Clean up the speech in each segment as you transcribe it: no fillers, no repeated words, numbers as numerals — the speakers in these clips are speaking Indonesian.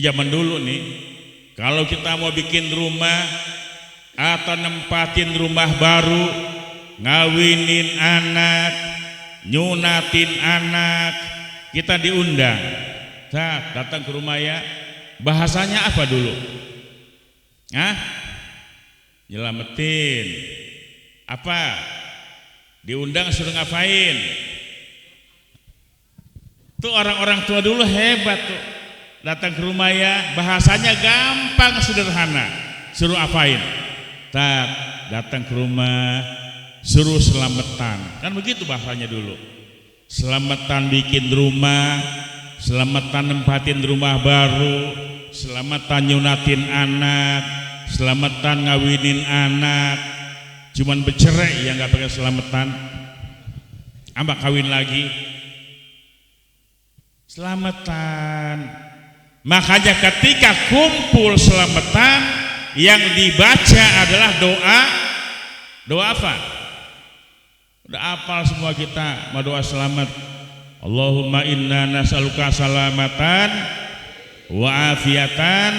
zaman dulu nih, kalau kita mau bikin rumah atau nempatin rumah baru, ngawinin anak, nyunatin anak, kita diundang. Datang ke rumah ya. Bahasanya apa dulu? Nyelamatin. Apa? Diundang suruh ngapain? Tuh orang-orang tua dulu hebat tuh. Datang ke rumah ya, bahasanya gampang sederhana. Suruh apain? Datang ke rumah, suruh selamatan. Kan begitu bahasanya dulu. Selamatan bikin rumah, selamatan nempatin rumah baru, selamatan nyunatin anak, selamatan ngawinin anak. Cuman bercerai yang nggak pakai selamatan, ambak kawin lagi, selamatan. Makanya ketika kumpul selamatan, yang dibaca adalah doa apa? Udah hafal semua kita, mau doa selamat. Allahumma inna nas'aluka salamatan wa afiatan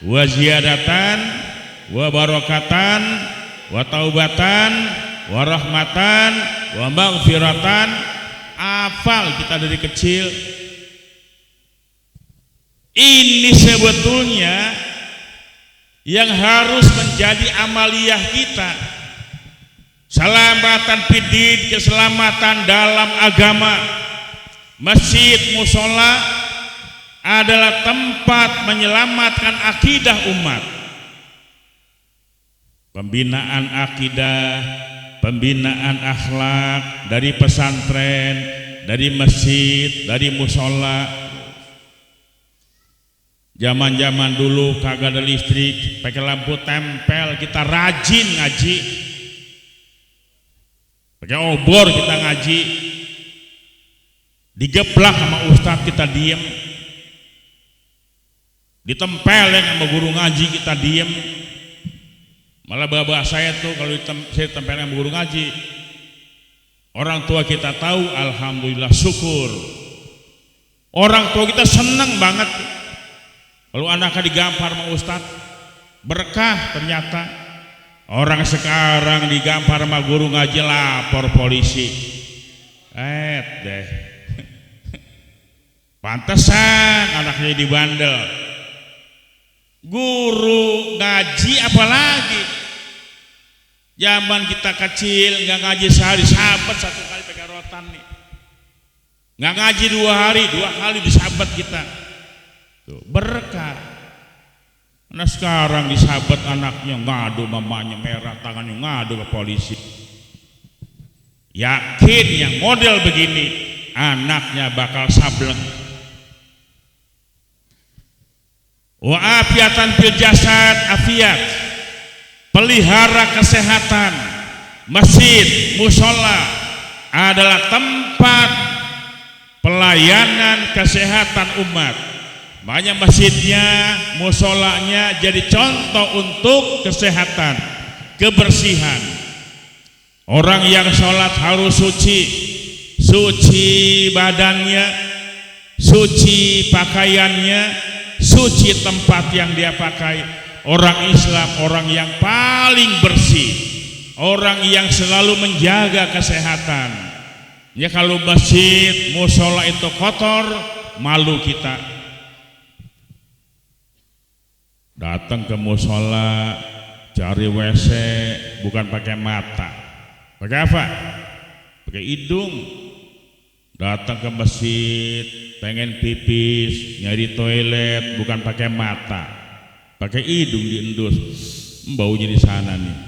wa ziyadatan wa barakatan wa taubatan wa rahmatan wa maghfiratan. Hafal kita dari kecil. Ini sebetulnya yang harus menjadi amaliyah kita. Salamatan fiddin, keselamatan dalam agama. Masjid musola adalah tempat menyelamatkan akidah umat. Pembinaan akidah, pembinaan akhlak dari pesantren, dari masjid, dari musola. Zaman-zaman dulu kagak ada listrik, pakai lampu tempel, kita rajin ngaji. Pakai obor kita ngaji. Digeplak sama ustadz kita diem. Ditempelin sama guru ngaji kita diem. Malah bapak saya tuh kalau saya ditempelin sama guru ngaji, orang tua kita tahu, alhamdulillah syukur. Orang tua kita seneng banget kalau anaknya digampar sama ustadz, berkah ternyata. Orang sekarang digampar sama guru ngaji, lapor polisi. Deh. Pantesan anaknya dibandel. Guru ngaji apalagi? Zaman kita kecil nggak ngaji sehari, sahabat satu kali pakai rotan nih. Nggak ngaji 2 hari, 2 kali disabat kita. Tuh, berkah. Nah sekarang disabat anaknya ngadu, mamanya merah, tangannya ngadu ke polisi. Yakin yang model begini anaknya bakal sableng. Wa afiatan fil jasad, afiat, pelihara kesehatan. Masjid, musola adalah tempat pelayanan kesehatan umat. Makanya masjidnya, musolanya jadi contoh untuk kesehatan, kebersihan. Orang yang sholat harus suci, suci badannya, suci pakaiannya, suci tempat yang dia pakai. Orang Islam orang yang paling bersih, orang yang selalu menjaga kesehatan. Ya kalau masjid, musola itu kotor, malu kita. Datang ke musola cari WC bukan pakai mata, pakai apa? Pakai hidung. Datang ke masjid pengen pipis, nyari toilet bukan pakai mata, pakai hidung diendus, baunya di sana nih.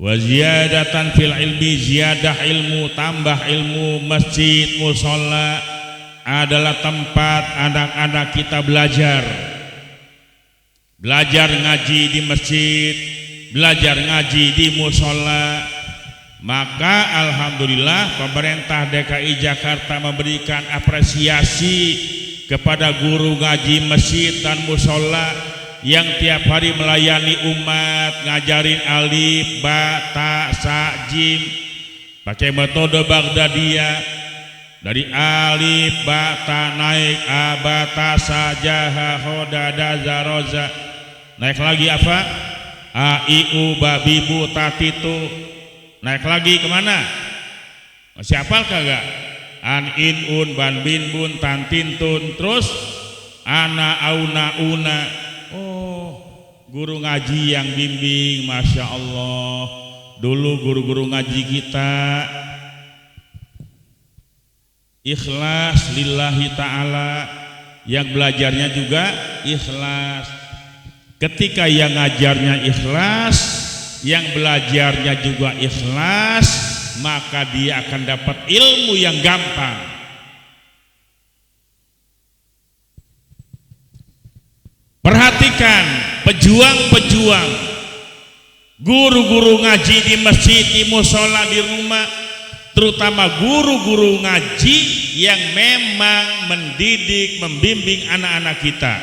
Wa ziyadatan fil ilmi, ziyadah ilmu, tambah ilmu. Masjid, musola adalah tempat anak-anak kita belajar. Belajar ngaji di masjid, belajar ngaji di musola. Maka alhamdulillah pemerintah DKI Jakarta memberikan apresiasi kepada guru ngaji masjid dan musola yang tiap hari melayani umat, ngajarin alif, ba, ta, sa, jim pakai metode Baghdadiyah. dari alif bata naik abata sajaha hodada zaroza, naik lagi apa? A I U babi bu tatitu, naik lagi kemana? Masih hafal kagak? An in un ban bin bun tan tin tun, terus ana auna una. Oh, guru ngaji yang bimbing, masya Allah. Dulu guru-guru ngaji kita ikhlas lillahi ta'ala, yang belajarnya juga ikhlas. Ketika yang ngajarnya ikhlas, yang belajarnya juga ikhlas, maka dia akan dapat ilmu yang gampang. Perhatikan pejuang-pejuang, guru-guru ngaji di masjid, di musola, di rumah, terutama guru-guru ngaji yang memang mendidik, membimbing anak-anak kita.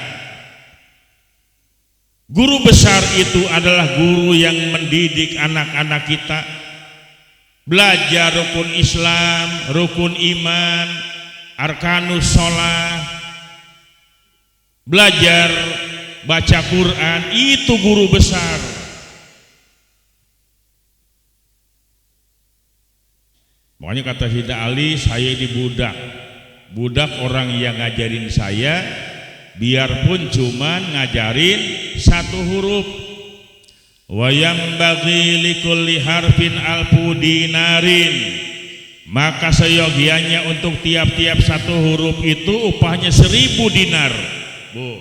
Guru besar itu adalah guru yang mendidik anak-anak kita belajar rukun Islam, rukun iman, arkanus sholat, belajar baca Quran. Itu guru besar. Makanya kata Hida Ali, saya ini budak orang yang ngajarin saya, biarpun cuman ngajarin satu huruf. Wa yambaghi likulli harfin alfu dinarin, maka seyogianya untuk tiap-tiap satu huruf itu upahnya 1000 dinar. Bu,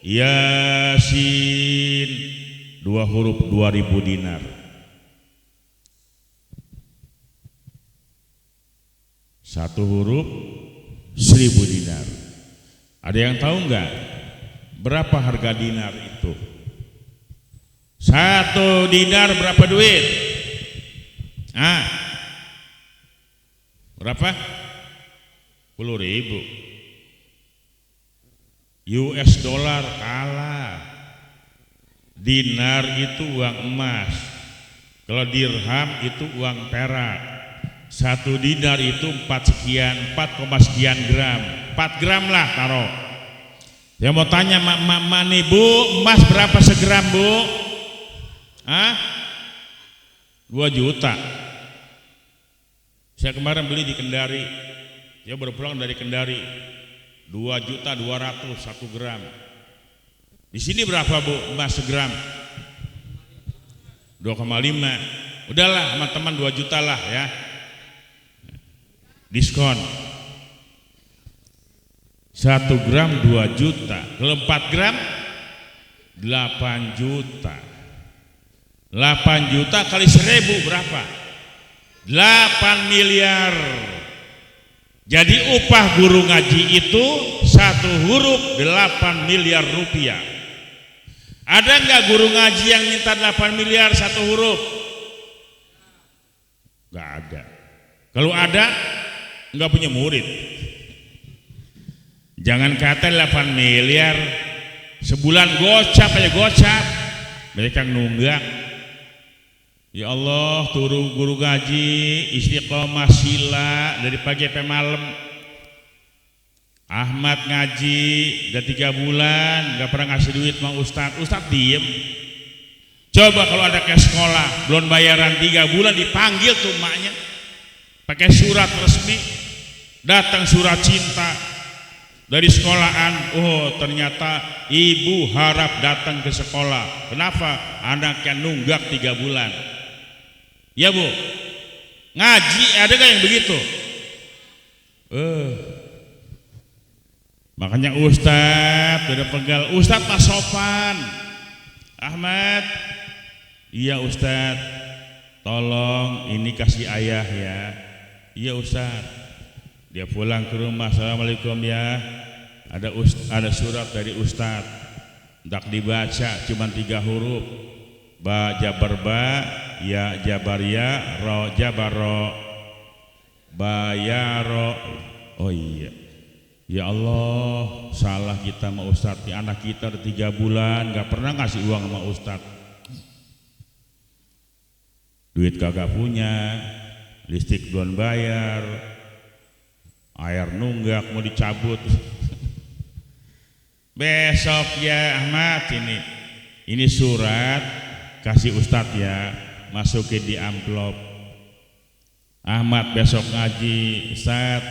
Yasin 2 huruf 2000 dinar. Satu huruf 1000 dinar. Ada yang tahu nggak berapa harga dinar itu? Satu dinar berapa duit? Berapa? 10.000 US dollar kalah. Dinar itu uang emas, kalau dirham itu uang perak. Satu dinar itu 4 sekian gram, 4 gram lah taruh. Yang mau tanya mak nih, Bu, emas berapa segram, Bu? 2 juta. Saya kemarin beli di Kendari, saya baru pulang dari Kendari, 2.200.000 1 gram. Di sini berapa, Bu, emas segram? 2,5. Udahlah sama teman 2 juta lah ya, diskon. 1 gram 2 juta, kalau 4 gram 8 juta. 8 juta kali 1000 berapa? 8 miliar. Jadi upah guru ngaji itu satu huruf 8 miliar rupiah. Ada nggak guru ngaji yang minta 8 miliar satu huruf? Nggak ada. Kalau ada, nggak punya murid. Jangan kata 8 miliar, sebulan gocap aja gocap, mereka nunggak. Ya Allah, turu guru ngaji istiqomah sila dari pagi sampai malam. Ahmad ngaji udah 3 bulan nggak pernah ngasih duit sama Ustadz. Ustadz diem. Coba kalau ada ke sekolah belum bayaran 3 bulan, dipanggil tuh emaknya pakai surat resmi, datang surat cinta dari sekolahan. Oh, ternyata ibu harap datang ke sekolah. Kenapa? Anaknya nunggak 3 bulan. Ya, Bu, ngaji ada gak yang begitu? Makanya Ustadz udah pegal. Ustadz Mas Sopan Ahmad, iya Ustadz, tolong ini kasih ayah ya. Iya Ustadz. Dia pulang ke rumah, assalamualaikum ya, ada surat dari Ustadz, hendak dibaca cuma 3 huruf, ba jabar ba, ya jabar ya, ro jabar ro, ba ya ro. Oh iya, ya Allah, salah kita sama Ustadz. Anak kita udah 3 bulan gak pernah ngasih uang sama Ustadz. Duit kagak punya, listrik belum bayar, air nunggak mau dicabut. Besok ya Ahmad, ini surat kasih Ustadz ya, masukin di amplop. Ahmad besok ngaji, Ustadz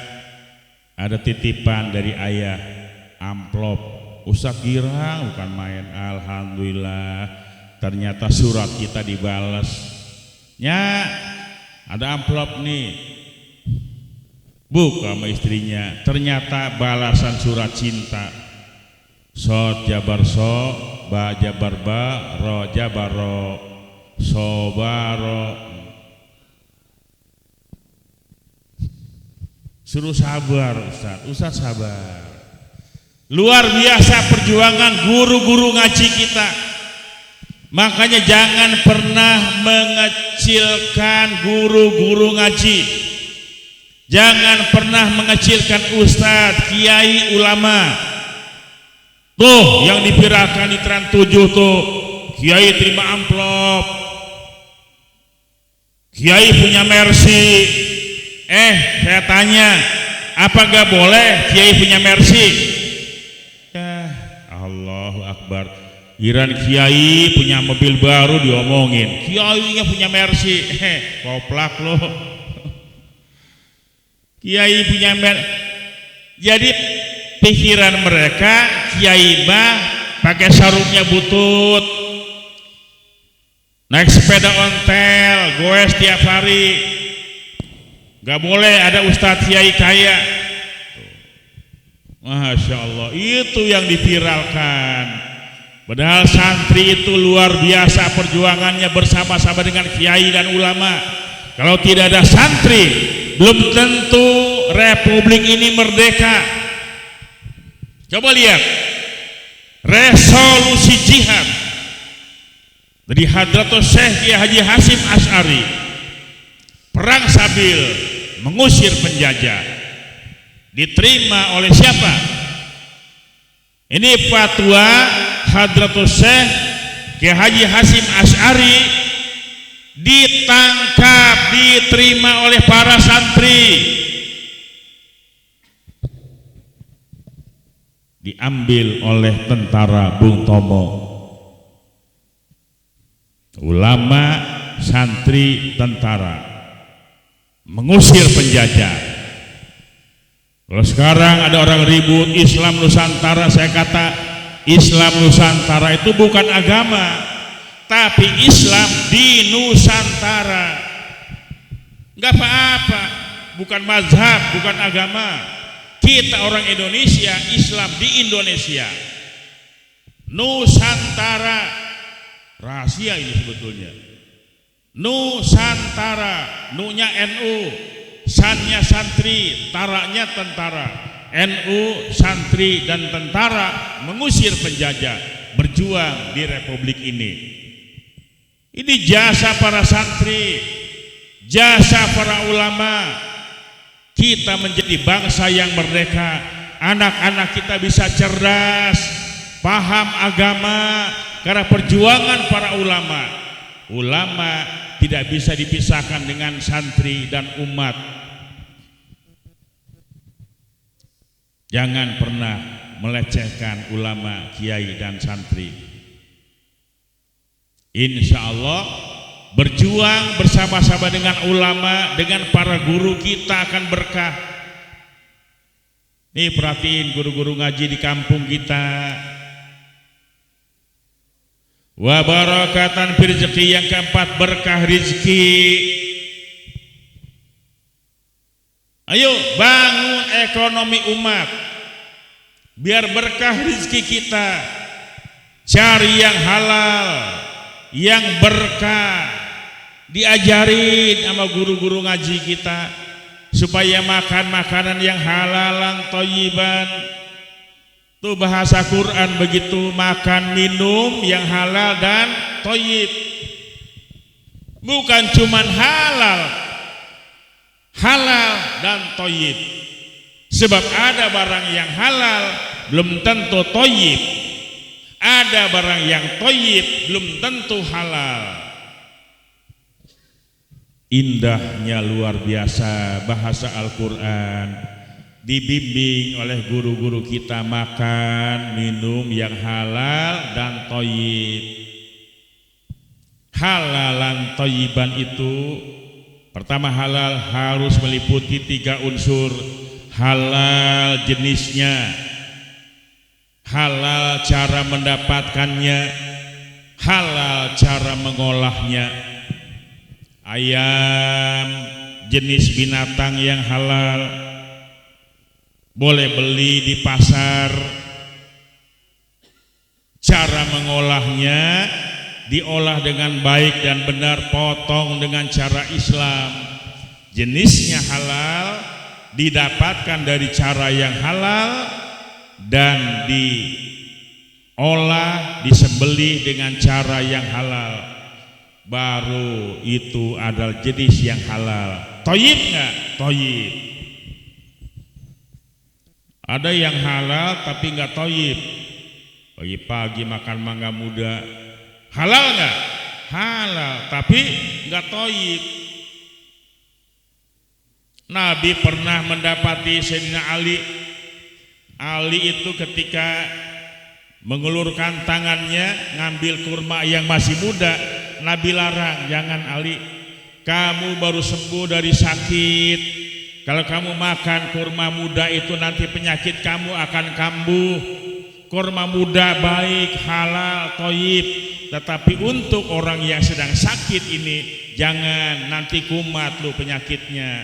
ada titipan dari ayah, amplop. Ustadz girang bukan main. Alhamdulillah ternyata surat kita dibalas. Ya ada amplop nih, buka sama istrinya, ternyata balasan surat cinta. Sod jabar so, ba jabar ba, ro jabar ro, sobaro. Suruh sabar Ustaz sabar. Luar biasa perjuangan guru-guru ngaji kita. Makanya jangan pernah mengecilkan guru-guru ngaji. Jangan pernah mengecilkan ustadz, kiai, ulama. Tuh yang dipirakan di Trans 7 tuh, kiai terima amplop, kiai punya mercy. Saya tanya, apa gak boleh kiai punya mercy? Ya Allahu Akbar, Iran kiai punya mobil baru diomongin, kiainya punya mercy. Koplak loh. Kiai punya mercy. Jadi pikiran mereka kiai mah pakai sarungnya butut, naik sepeda ontel, goes tiap hari. Gak boleh ada ustadz kiai kaya. Masya Allah, itu yang diviralkan. Padahal santri itu luar biasa perjuangannya bersama-sama dengan kiai dan ulama. Kalau tidak ada santri, belum tentu republik ini merdeka. Coba lihat resolusi jihad dari Hadratus Syekh Kiai Haji Hasyim Asy'ari, perang Sabil mengusir penjajah, diterima oleh siapa? Ini fatwa Hadratus Syekh Kiai Haji Hasyim Asy'ari, ditangkap, diterima oleh para santri, diambil oleh tentara Bung Tomo. Ulama, santri, tentara mengusir penjajah. Kalau sekarang ada orang ribut Islam Nusantara, saya kata Islam Nusantara itu bukan agama, tapi Islam di Nusantara. Enggak apa-apa, bukan mazhab, bukan agama. Kita orang Indonesia, Islam di Indonesia, Nusantara. Rahasia ini sebetulnya. Nusantara, nu-nya NU, san-nya santri, taranya tentara. NU, santri dan tentara mengusir penjajah, berjuang di republik ini. Ini jasa para santri, jasa para ulama. Kita menjadi bangsa yang merdeka, anak-anak kita bisa cerdas, paham agama karena perjuangan para ulama. Ulama tidak bisa dipisahkan dengan santri dan umat. Jangan pernah melecehkan ulama, kiai dan santri. Insya Allah berjuang bersama-sama dengan ulama, dengan para guru, kita akan berkah. Nih perhatiin guru-guru ngaji di kampung kita. Wa barakatan fil rizqi, yang keempat berkah rizki. Ayo bangun ekonomi umat biar berkah rizki kita. Cari yang halal, yang berkah. Diajarin sama guru-guru ngaji kita supaya makan makanan yang halalan thayyiban. Tuh bahasa Quran begitu, makan minum yang halal dan thayyib. Bukan cuman halal, halal dan thayyib. Sebab ada barang yang halal belum tentu thayyib. Ada barang yang thayyib belum tentu halal. Indahnya luar biasa bahasa Al-Quran. dibimbing oleh guru-guru kita makan, minum yang halal dan thayyib. Halalan thayyiban itu pertama halal harus meliputi 3 unsur. Halal jenisnya, halal cara mendapatkannya, halal cara mengolahnya. Ayam jenis binatang yang halal boleh beli di pasar. Cara mengolahnya diolah dengan baik dan benar, potong dengan cara Islam. Jenisnya halal, didapatkan dari cara yang halal, dan diolah, disembelih dengan cara yang halal. Baru itu adalah jenis yang halal. Thayyib enggak? Thayyib. Ada yang halal tapi enggak thayyib. Pagi-pagi makan mangga muda, halal enggak? Halal tapi enggak thayyib. Nabi pernah mendapati Sayyidina Ali. Ali itu ketika mengulurkan tangannya ngambil kurma yang masih muda, Nabi larang, jangan Ali, kamu baru sembuh dari sakit. Kalau kamu makan kurma muda itu nanti penyakit kamu akan kambuh. Kurma muda baik, halal, thayyib. Tetapi untuk orang yang sedang sakit ini, jangan, nanti kumat lu penyakitnya.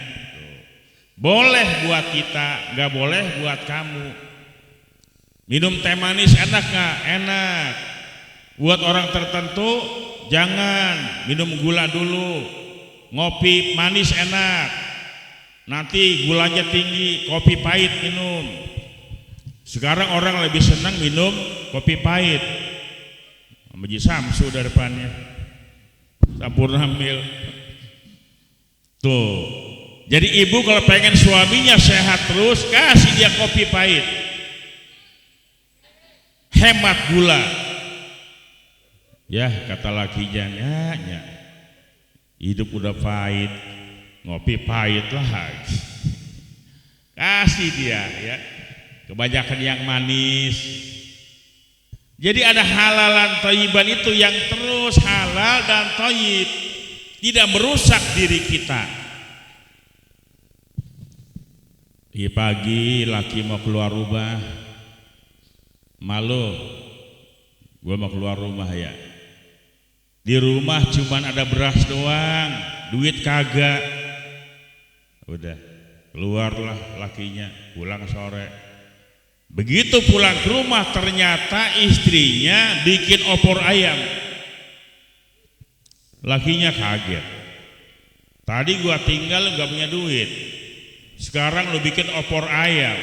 Boleh buat kita, gak boleh buat kamu. Minum teh manis enak gak? Enak. Buat orang tertentu jangan, minum gula dulu. Ngopi manis enak, nanti gulanya tinggi. Kopi pahit minum. Sekarang orang lebih senang minum kopi pahit. Maji Samsu dari depannya, Sampurna Mil. Tuh. Jadi ibu kalau pengen suaminya sehat terus, kasih dia kopi pahit. Hemat gula. Ya kata lakinya, ya, hidup udah pahit, ngopi pahit lagi. Kasih dia ya. Kebanyakan yang manis. Jadi ada halalan thayyiban itu yang terus halal dan thayyib, tidak merusak diri kita. Pagi laki mau keluar rumah, malu, gue mau keluar rumah ya. Di rumah cuman ada beras doang, duit kagak. Udah, keluarlah lakinya, pulang sore. Begitu pulang ke rumah ternyata istrinya bikin opor ayam. Lakinya kaget. Tadi gua tinggal gak punya duit, sekarang lu bikin opor ayam.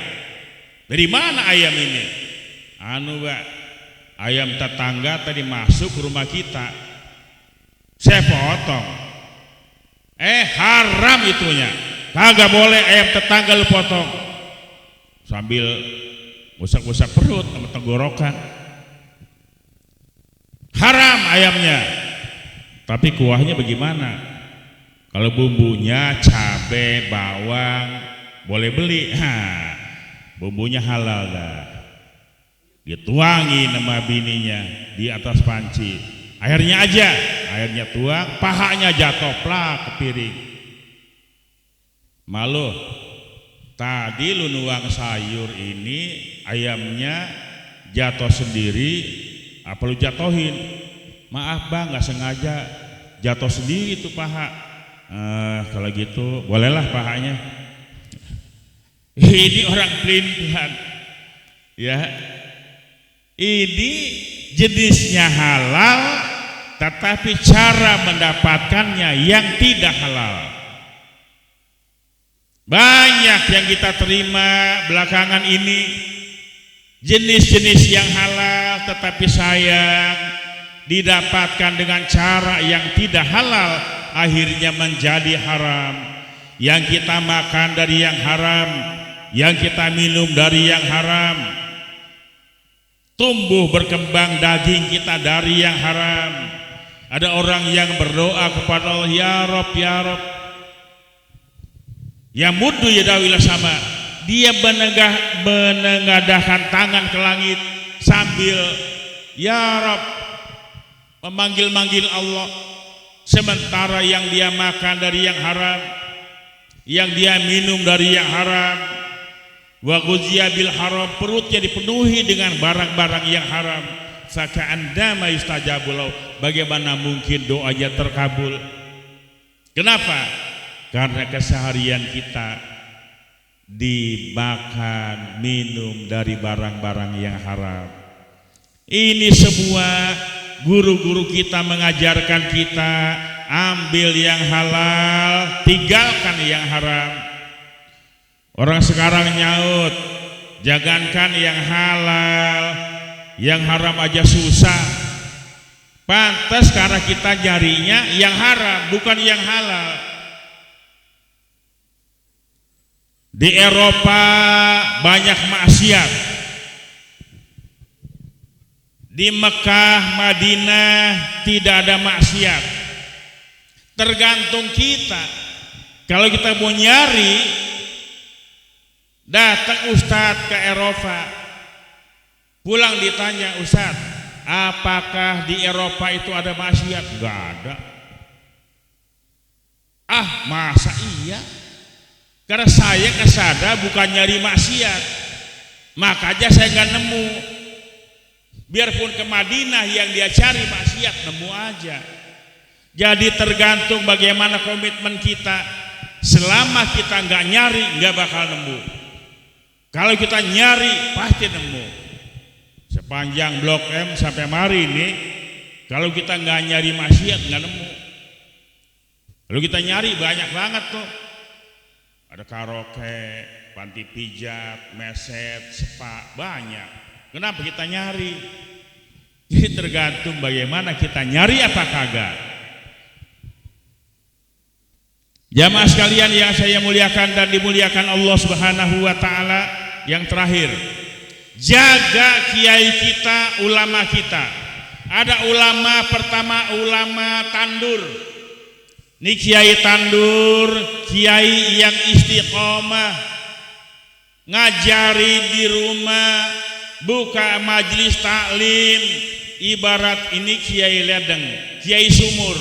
Dari mana ayam ini? Anu Mbak, ayam tetangga tadi masuk ke rumah kita, saya potong. Haram itunya, kagak boleh ayam tetangga lu potong. Sambil usak-usak perut sama tenggorokan. Haram ayamnya. Tapi kuahnya bagaimana? Kalau bumbunya cabai, bawang boleh beli. Bumbunya halal dah. Dituangin sama bininya di atas panci. Airnya aja, airnya tuang, pahanya jatuh plak ke piring. Malu. Tadi lu nuang sayur ini, ayamnya jatuh sendiri, apa lu jatohin? Maaf bang, gak sengaja, jatuh sendiri tuh paha. Kalau gitu bolehlah pahanya. Ini orang pelintihan ya. Ini jenisnya halal, tetapi cara mendapatkannya yang tidak halal. Banyak yang kita terima belakangan ini, jenis-jenis yang halal tetapi sayang didapatkan dengan cara yang tidak halal, akhirnya menjadi haram. Yang kita makan dari yang haram, yang kita minum dari yang haram, tumbuh berkembang daging kita dari yang haram. Ada orang yang berdoa kepada Allah, ya Rob, ya Rob, ya muddu ya dawilah sama, dia menengadahkan tangan ke langit sambil ya Rabb memanggil-manggil Allah, sementara yang dia makan dari yang haram, yang dia minum dari yang haram, wa ghuziya bil haram, perutnya dipenuhi dengan barang-barang yang haram. Faka'andama yustajabu lahu, bagaimana mungkin doanya terkabul? Kenapa? Karena keseharian kita dimakan minum dari barang-barang yang haram. Ini semua guru-guru kita mengajarkan kita ambil yang halal, tinggalkan yang haram. Orang sekarang nyaut, jangankan yang halal, yang haram aja susah. Pantas karena kita nyarinya yang haram, bukan yang halal. Di Eropa banyak maksiat. Di Mekah, Madinah tidak ada maksiat. Tergantung kita. Kalau kita mau nyari, datang Ustadz ke Eropa, pulang ditanya, Ustadz, apakah di Eropa itu ada maksiat? Enggak ada. Ah, masa iya? Karena saya ke sana bukan nyari maksiat, makanya saya nggak nemu. Biarpun ke Madinah yang dia cari maksiat, nemu aja. Jadi tergantung bagaimana komitmen kita. Selama kita nggak nyari, nggak bakal nemu. Kalau kita nyari, pasti nemu. Sepanjang Blok M sampai mari ini, kalau kita nggak nyari maksiat, nggak nemu. Kalau kita nyari banyak banget tuh. Ada karaoke, panti pijat, meset, spa, banyak. Kenapa kita nyari? Jadi tergantung bagaimana kita nyari apa kagak. Jamaah sekalian yang saya muliakan dan dimuliakan Allah Subhanahu wa taala, yang terakhir, jaga kiai kita, ulama kita. Ada ulama, pertama ulama tandur. Ini kiai tandur, kiai yang istiqomah, ngajari di rumah, buka majelis taklim. Ibarat ini kiai ledeng, kiai sumur.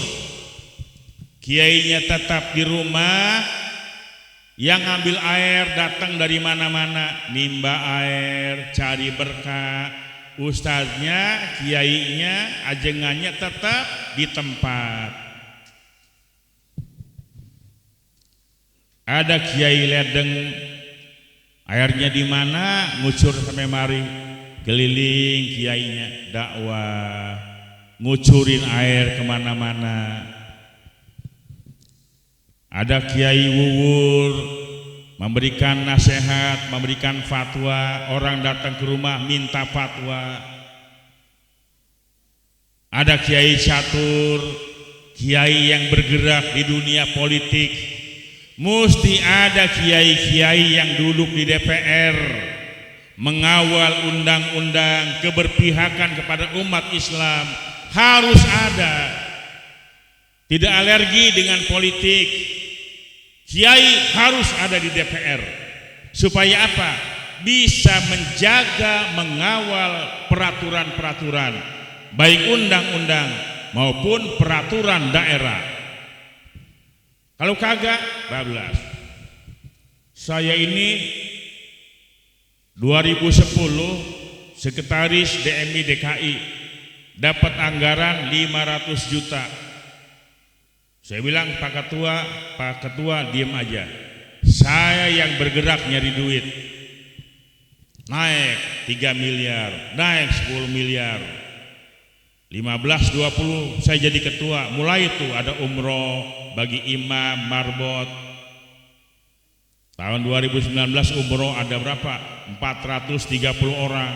Kiainya tetap di rumah, yang ambil air datang dari mana-mana, nimba air, cari berkah. Ustaznya, kiainya, ajengannya tetap di tempat. Ada kiai ledeng, airnya di mana, ngucur sampai mari, keliling kiainya, dakwah, ngucurin air kemana-mana. Ada kiai wuwur, memberikan nasihat, memberikan fatwa, orang datang ke rumah minta fatwa. Ada kiai catur, kiai yang bergerak di dunia politik. Mesti ada kiai-kiai yang duduk di DPR, mengawal undang-undang keberpihakan kepada umat Islam. Harus ada. Tidak alergi dengan politik. Kiai harus ada di DPR. Supaya apa? Bisa menjaga, mengawal peraturan-peraturan, baik undang-undang maupun peraturan daerah. Kalau kagak, bablas. Saya ini 2010 sekretaris DMI DKI, dapat anggaran 500 juta. Saya bilang, Pak Ketua diem aja. Saya yang bergerak nyari duit. Naik 3 miliar, naik 10 miliar. 15-20 saya jadi ketua. Mulai itu ada umroh bagi imam, marbot. Tahun 2019 umroh ada berapa? 430 orang.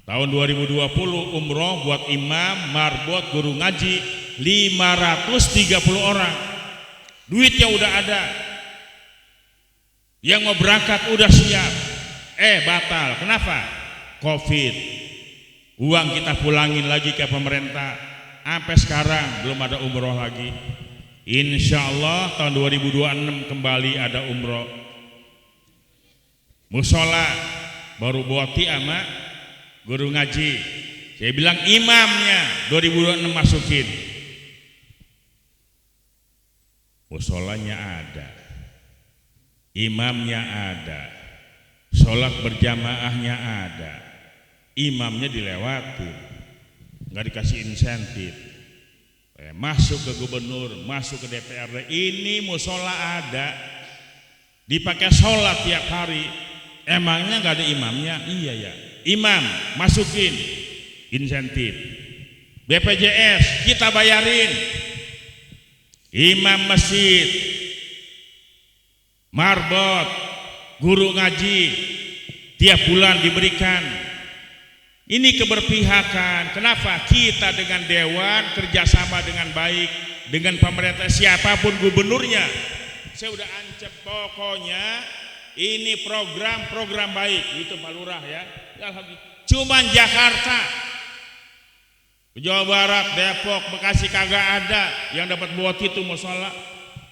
Tahun 2020 umroh buat imam, marbot, guru ngaji 530 orang. Duitnya udah ada. Yang mau berangkat udah siap. Batal. Kenapa? Covid. Uang kita pulangin lagi ke pemerintah. Sampai sekarang belum ada umroh lagi. Insya Allah tahun 2026 kembali ada umroh. musola baru boti ama guru ngaji. Saya bilang imamnya 2006 masukin. Musolanya ada, imamnya ada, sholat berjamaahnya ada, imamnya dilewati, nggak dikasih insentif. Masuk ke gubernur, masuk ke DPRD, ini musola ada, dipakai sholat tiap hari. Emangnya nggak ada imamnya? Iya ya, imam masukin insentif, BPJS kita bayarin, imam masjid, marbot, guru ngaji tiap bulan diberikan. Ini keberpihakan. Kenapa? Kita dengan dewan kerjasama dengan baik dengan pemerintah, siapapun gubernurnya. Saya udah ancam pokoknya ini program baik. Itu Pak Lurah ya. Cuman Jakarta, Jawa Barat, Depok, Bekasi kagak ada yang dapat boti itu musola.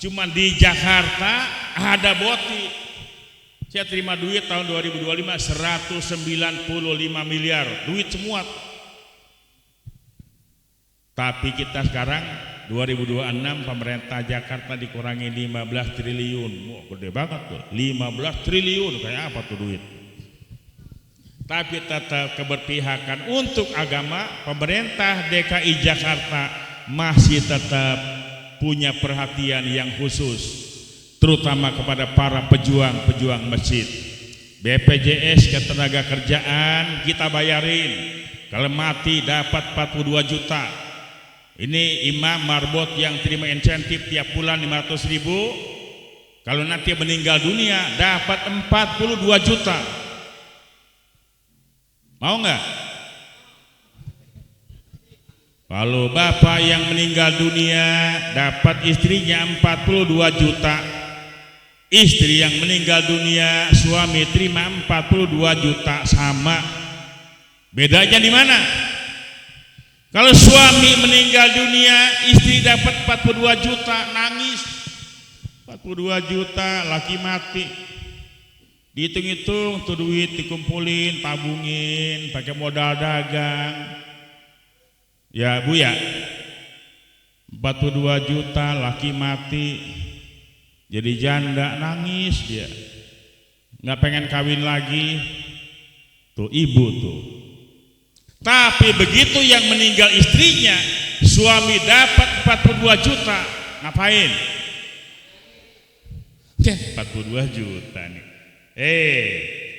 Cuman di Jakarta ada boti. Saya terima duit tahun 2025 195 miliar, duit semua. Tapi kita sekarang 2026 pemerintah Jakarta dikurangi 15 triliun. Wah, gede banget tuh. 15 triliun kayak apa tuh duit? Tapi tetap keberpihakan untuk agama, pemerintah DKI Jakarta masih tetap punya perhatian yang khusus, terutama kepada para pejuang masjid. BPJS ketenaga kerjaan kita bayarin, kalau mati dapat 42 juta. Ini imam marbot yang terima insentif tiap bulan 500 ribu, kalau nanti meninggal dunia dapat 42 juta. Mau nggak? Kalau bapak yang meninggal dunia dapat istrinya 42 juta, istri yang meninggal dunia suami terima 42 juta, sama. Bedanya di mana? Kalau suami meninggal dunia, istri dapat 42 juta, nangis. 42 juta, laki mati. Dihitung-hitung tuh duit dikumpulin, tabungin, pakai modal dagang. Ya Bu ya, 42 juta, laki mati, jadi janda, nangis dia, nggak pengen kawin lagi. Tuh ibu tuh. Tapi begitu yang meninggal istrinya, suami dapat 42 juta, ngapain? 42 juta nih.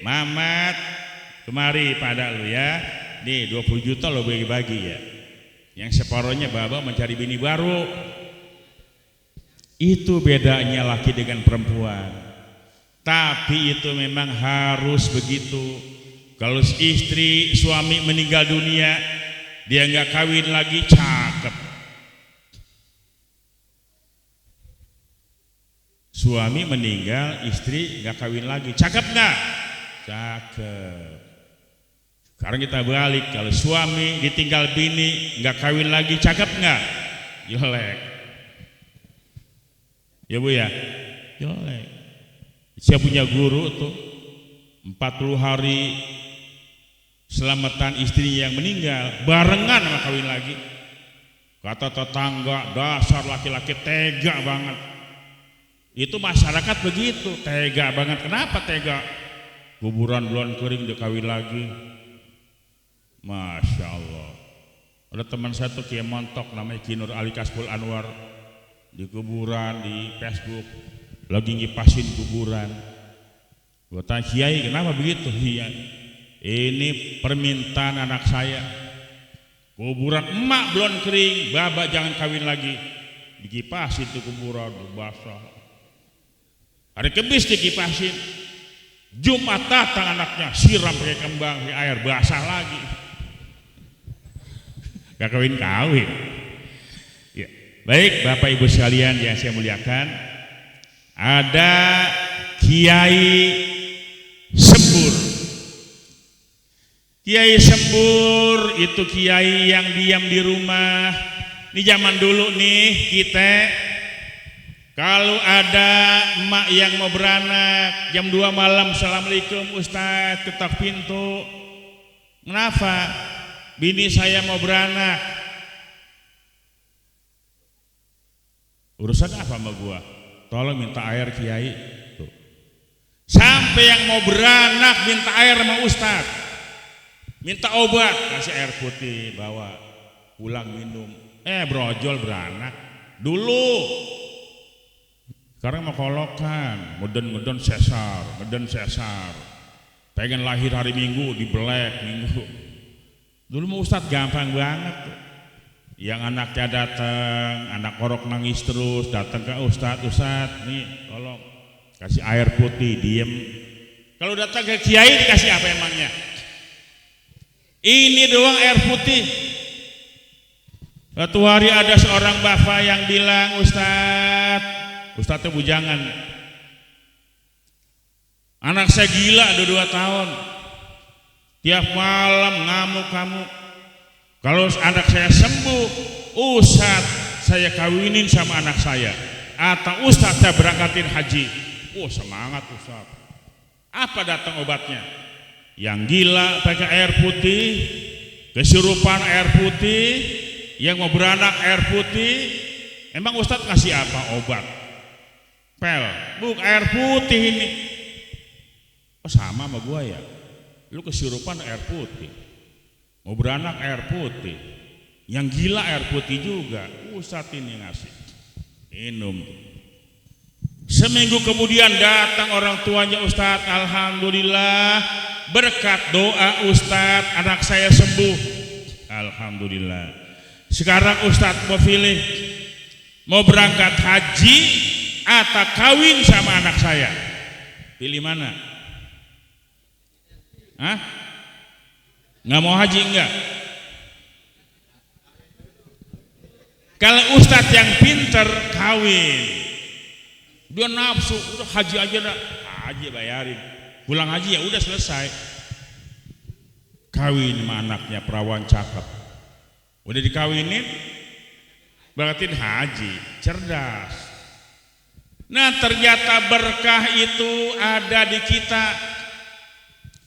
Mamat, kemari pada lu ya. Nih 20 juta lo bagi-bagi ya. Yang separohnya bapak mencari bini baru. Itu bedanya laki dengan perempuan. Tapi itu memang harus begitu. Kalau istri suami meninggal dunia, dia nggak kawin lagi, cakep. Suami meninggal, istri nggak kawin lagi, cakep nggak? Cakep. Sekarang kita balik, kalau suami ditinggal bini nggak kawin lagi, cakep nggak? Jelek. Ya Bu ya, jelek. Saya punya guru tuh 40 hari selamatan istrinya yang meninggal, barengan sama kawin lagi. Kata tetangga, dasar laki-laki tega banget. Itu masyarakat begitu, tega banget. Kenapa tega? Kuburan belum kering dia kawin lagi. Masya Allah. Ada teman saya tuh Kiai Montok namanya Ki Nur Ali Kasbul Anwar, di kuburan di Facebook lagi ngipasin kuburan. Gua tanya, Kiai kenapa begitu? Iya, ini permintaan anak saya. Kuburan emak belum kering, babak jangan kawin lagi. Dikipasin tuh kuburan basah. Hari Kamis dikipasin, Jumat datang anaknya siram pakai kembang, pakai air, basah lagi. Gak kawin-kawin. Ya. Baik Bapak Ibu sekalian yang saya muliakan, ada Kiai Sembur. Kiai Sembur itu kiai yang diam di rumah. Ini zaman dulu nih, kita Kalau ada emak yang mau beranak jam 2 malam, assalamualaikum Ustaz, ketok pintu. Kenapa? Bini saya mau beranak. Urusan apa sama gua? Tolong minta air kiai. Tuh. Sampai yang mau beranak minta air sama Ustaz. Minta obat, kasih air putih, bawa pulang minum. Brojol beranak dulu. Sekarang mau kolokan, meden sesar, pengen lahir hari Minggu di belek Minggu. Dulu mau Ustadz gampang banget tuh. Yang anaknya datang, anak korok nangis terus, datang ke Ustadz nih tolong kasih air putih, diem. Kalau datang ke kiai dikasih apa emangnya? Ini doang air putih. Suatu hari ada seorang bapak yang bilang, Ustadz bujangan, anak saya gila ada 2 tahun, tiap malam ngamuk-ngamuk. Kalau anak saya sembuh, Ustadz saya kawinin sama anak saya, atau Ustadz saya berangkatin haji. Semangat Ustadz. Apa datang obatnya? Yang gila pakai air putih, kesurupan air putih, yang mau beranak air putih. Emang Ustadz kasih apa obat? Air putih ini. Sama sama gua ya. Lu kesurupan air putih, mau beranak air putih, yang gila air putih juga. Ustadz ini ngasih minum. Seminggu kemudian datang orang tuanya Ustadz, alhamdulillah berkat doa Ustadz anak saya sembuh. Alhamdulillah. Sekarang Ustadz mau pilih, mau berangkat haji atau kawin sama anak saya, pilih mana? Nggak mau haji enggak? Kalau Ustadz yang pinter kawin, dia nafsu, udah haji aja dah, haji bayarin, pulang haji ya udah selesai. Kawin sama anaknya perawan cakep, udah dikawinin, berarti haji, cerdas. Nah ternyata berkah itu ada di kita.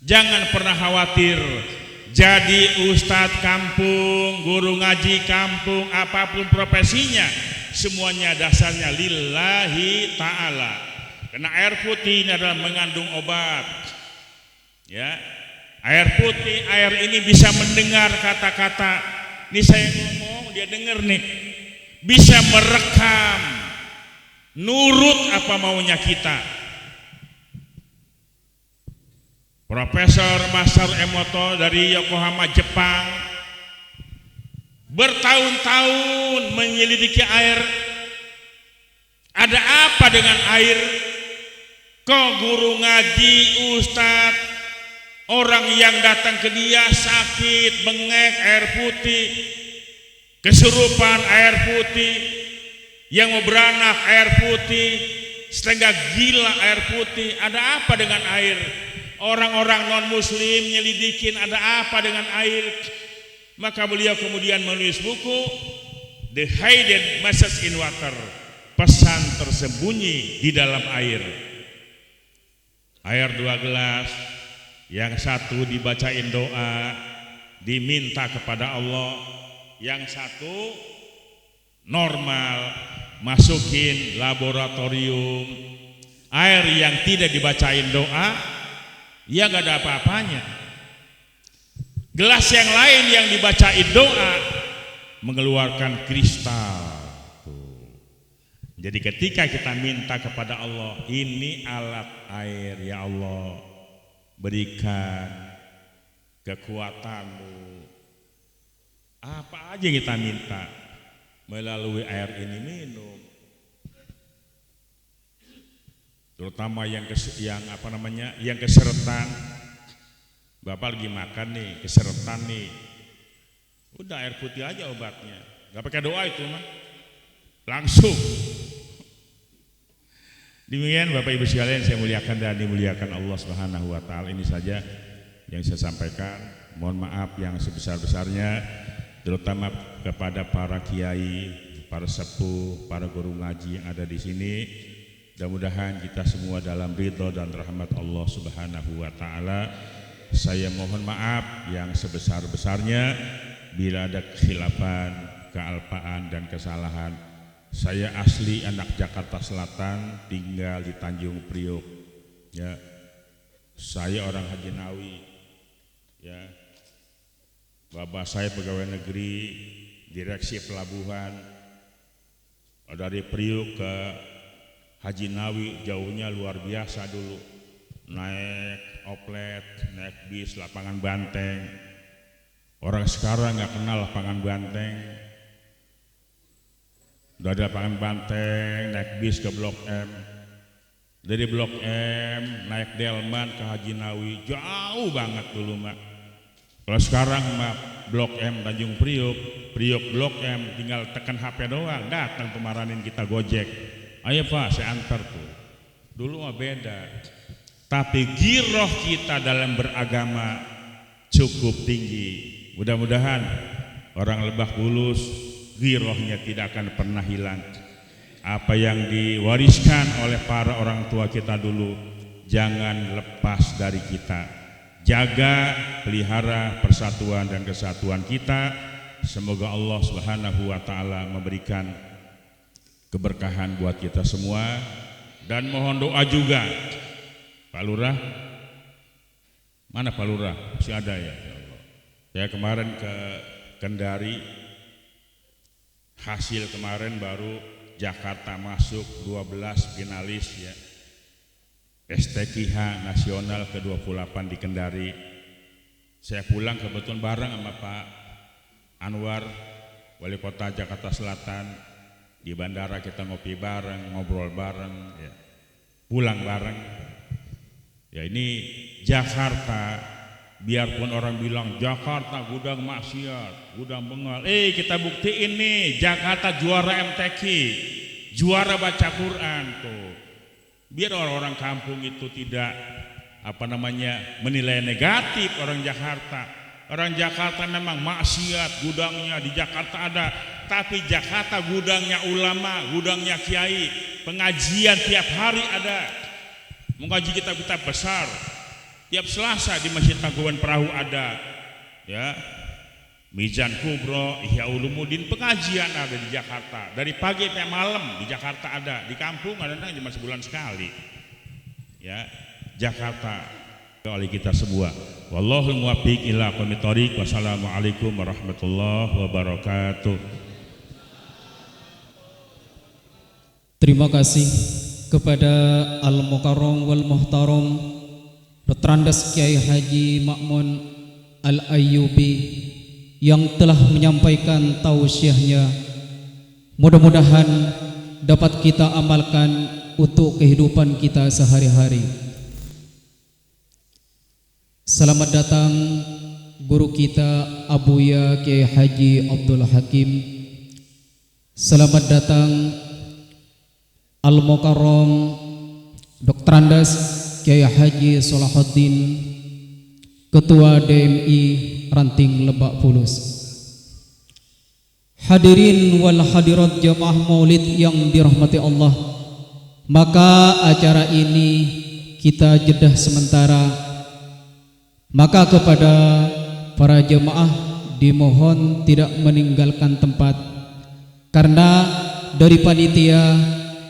Jangan pernah khawatir jadi ustadz kampung, guru ngaji kampung, apapun profesinya, semuanya dasarnya lillahi ta'ala. Karena air putih ini adalah mengandung obat. Ya, air putih, air ini bisa mendengar kata-kata. Ini saya ngomong, dia dengar nih, bisa merekam, nurut apa maunya kita. Profesor Masar Emoto dari Yokohama, Jepang, bertahun-tahun menyelidiki air. Ada apa dengan air? Kok guru ngaji, ustadz, orang yang datang ke dia sakit, bengek, air putih, kesurupan air putih, yang mau beranak air putih, setengah gila air putih. Ada apa dengan air? Orang-orang non-muslim nyelidikin ada apa dengan air. Maka beliau kemudian menulis buku The Hidden Message in Water, pesan tersembunyi di dalam air. Air 2 gelas, yang satu dibacain doa, diminta kepada Allah, yang satu normal, masukin laboratorium. Air yang tidak dibacain doa, ya gak ada apa-apanya. Gelas yang lain yang dibacain doa mengeluarkan kristal. Jadi ketika kita minta kepada Allah, ini alat air ya Allah, berikan kekuatanmu. Apa aja kita minta melalui air ini minum. Terutama yang keseretan. Bapak lagi makan nih, keseretan nih, udah air putih aja obatnya, nggak pakai doa itu mah, langsung. Demikian Bapak Ibu sekalian saya muliakan dan dimuliakan Allah Subhanahu wa taala. Ini saja yang saya sampaikan. Mohon maaf yang sebesar-besarnya, terutama kepada para kiai, para sepuh, para guru ngaji yang ada di sini. Mudah-mudahan kita semua dalam ridho dan rahmat Allah Subhanahu wa taala. Saya mohon maaf yang sebesar-besarnya bila ada kekhilafan, kealpaan dan kesalahan. Saya asli anak Jakarta Selatan, tinggal di Tanjung Priok. Ya. Saya orang Haji Nawi. Ya. Bapak saya pegawai negeri, direksi pelabuhan. Dari Priok ke Haji Nawi jauhnya luar biasa dulu, naik oplet, naik bis, lapangan banteng. Orang sekarang nggak kenal lapangan banteng. Udah ada lapangan banteng, naik bis ke Blok M. Dari Blok M naik Delman ke Haji Nawi, jauh banget dulu mak. Kalau sekarang mak Blok M Tanjung Priok, Priok Blok M tinggal tekan HP doang, datang pemaranin kita Gojek. Ayo Pak, saya antar tuh. Dulu mah beda. Tapi giroh kita dalam beragama cukup tinggi. Mudah-mudahan orang Lebak Bulus girohnya tidak akan pernah hilang. Apa yang diwariskan oleh para orang tua kita dulu jangan lepas dari kita. Jaga, pelihara persatuan dan kesatuan kita. Semoga Allah Subhanahu wa taala memberikan keberkahan buat kita semua, dan mohon doa juga. Pak Lurah, mana Pak Lurah? Masih ada ya? Ya Allah. Saya kemarin ke Kendari, hasil kemarin baru Jakarta masuk 12 finalis ya. STQH nasional ke-28 di Kendari. Saya pulang kebetulan bareng sama Pak Anwar, Wali Kota Jakarta Selatan. Di bandara kita ngopi bareng, ngobrol bareng, ya. Pulang bareng. Ya ini Jakarta, biarpun orang bilang Jakarta gudang maksiat, gudang bengal. Kita buktiin nih, Jakarta juara MTQ, juara baca Quran tuh. Biar orang-orang kampung itu tidak menilai negatif orang Jakarta. Orang Jakarta memang maksiat, gudangnya di Jakarta ada, tapi Jakarta gudangnya ulama, gudangnya kiai, pengajian tiap hari ada, mengaji kitab-kitab besar, tiap Selasa di Masjid Tangkuban Perahu ada, ya, Mizan Kubro, Ihya Ulumuddin, pengajian ada di Jakarta, dari pagi sampai malam di Jakarta ada, di kampung ada cuma sebulan sekali, ya, Jakarta oleh kita semua. Wallahul muwaffiq ila aqwamit thoriq. Wassalamualaikum warahmatullahi wabarakatuh. Terima kasih kepada Al-Mukarram wal Muhtaram Dr. Andes Kiai Haji Ma'mun Al-Ayyubi yang telah menyampaikan tausiahnya. Mudah-mudahan dapat kita amalkan untuk kehidupan kita sehari-hari. Selamat datang guru kita Abuya Kiai Haji Abdul Hakim. Selamat datang Al-Mukarram Dr. Andes Kiai Haji Salahuddin, Ketua DMI Ranting Lebak Bulus. Hadirin wal hadirat jamaah maulid yang dirahmati Allah, maka acara ini kita jedah sementara. Maka kepada para jemaah dimohon tidak meninggalkan tempat, karena dari panitia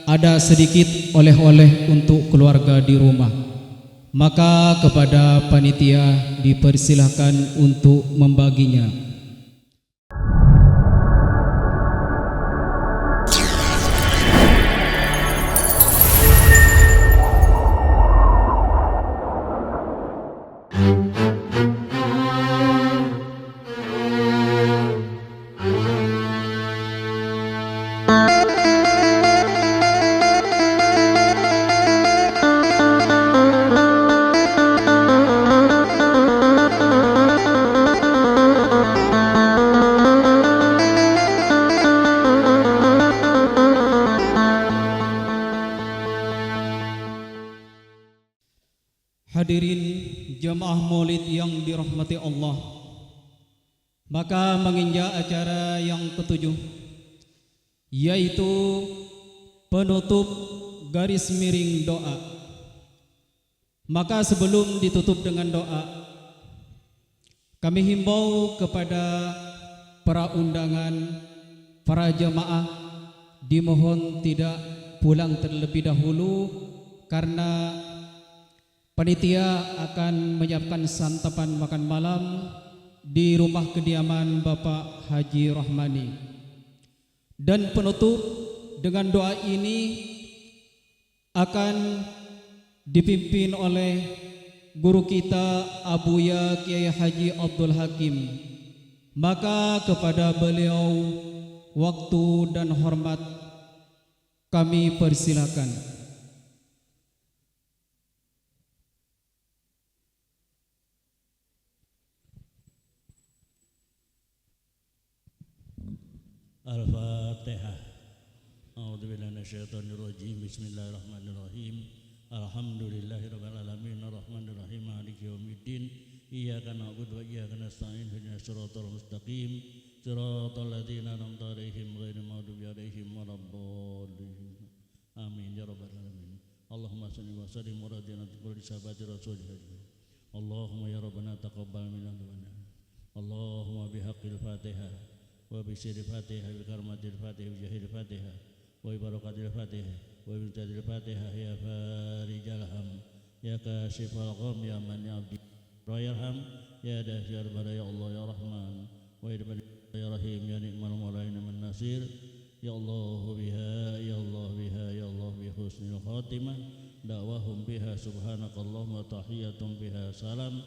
ada sedikit oleh-oleh untuk keluarga di rumah. Maka kepada panitia dipersilahkan untuk membaginya. Hadirin jemaah maulid yang dirahmati Allah, maka menginjak acara yang ketujuh, yaitu penutup garis miring doa. Maka sebelum ditutup dengan doa, kami himbau kepada para undangan, para jemaah, dimohon tidak pulang terlebih dahulu karena panitia akan menyiapkan santapan makan malam di rumah kediaman Bapak Haji Rahmani. Dan penutup dengan doa ini akan dipimpin oleh guru kita Abuya Kiai Haji Abdul Hakim. Maka kepada beliau waktu dan hormat kami persilakan. Al-Fatihah. A'udzubillahi minasyaitonir rajim. Bismillahirrahmanirrahim. Alhamdulillahirabbil alamin arrahmanir rahim maliki yaumiddin. Iyyaka na'budu wa iyyaka nasta'in ihdinas siratal mustaqim siratal ladzina an'amta 'alaihim ghairil maghdubi 'alaihim waladdallin. Amin ya rabbal alamin. Allahumma shalli wa sallim wa radina kulli sahabati rasulillah. Allahumma ya rabbana taqabbal minna Allahumma bihaqqil Fatihah wa bisiril Fatihah wa karamatil Fatihah wa jahil Fatihah wa barakatil Fatihah wa bintadil Fatihah ya farijal ham ya kashifal gham ya man ya'abdi rayarham ya dahsyar bara ya Allah ya Rahman wa ya Rahim ya ni'mal maulaina man nasir ya Allah biha ya Allah biha ya Allah bi husnil khatimah da'wahum biha subhanakallahumma tahiyatum biha salam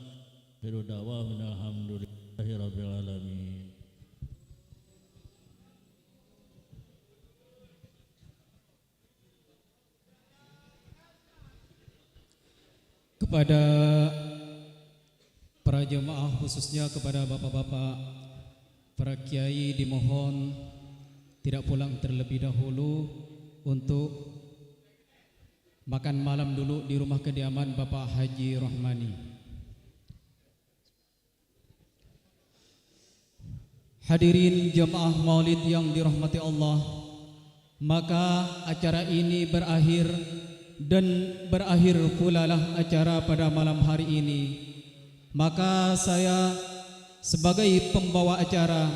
khiru da'wahum alhamdulillahi rabbil alamin. Kepada para jemaah, khususnya kepada bapak-bapak, para kiai, dimohon tidak pulang terlebih dahulu untuk makan malam dulu di rumah kediaman Bapak Haji Rahmani. Hadirin jemaah Maulid yang dirahmati Allah, maka acara ini berakhir dan berakhir pula lah acara pada malam hari ini. Maka saya sebagai pembawa acara,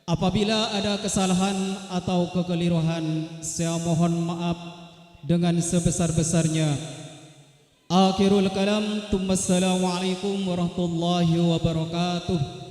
apabila ada kesalahan atau kekeliruan, saya mohon maaf dengan sebesar-besarnya. Akhirul kalam, Assalamualaikum warahmatullahi wabarakatuh.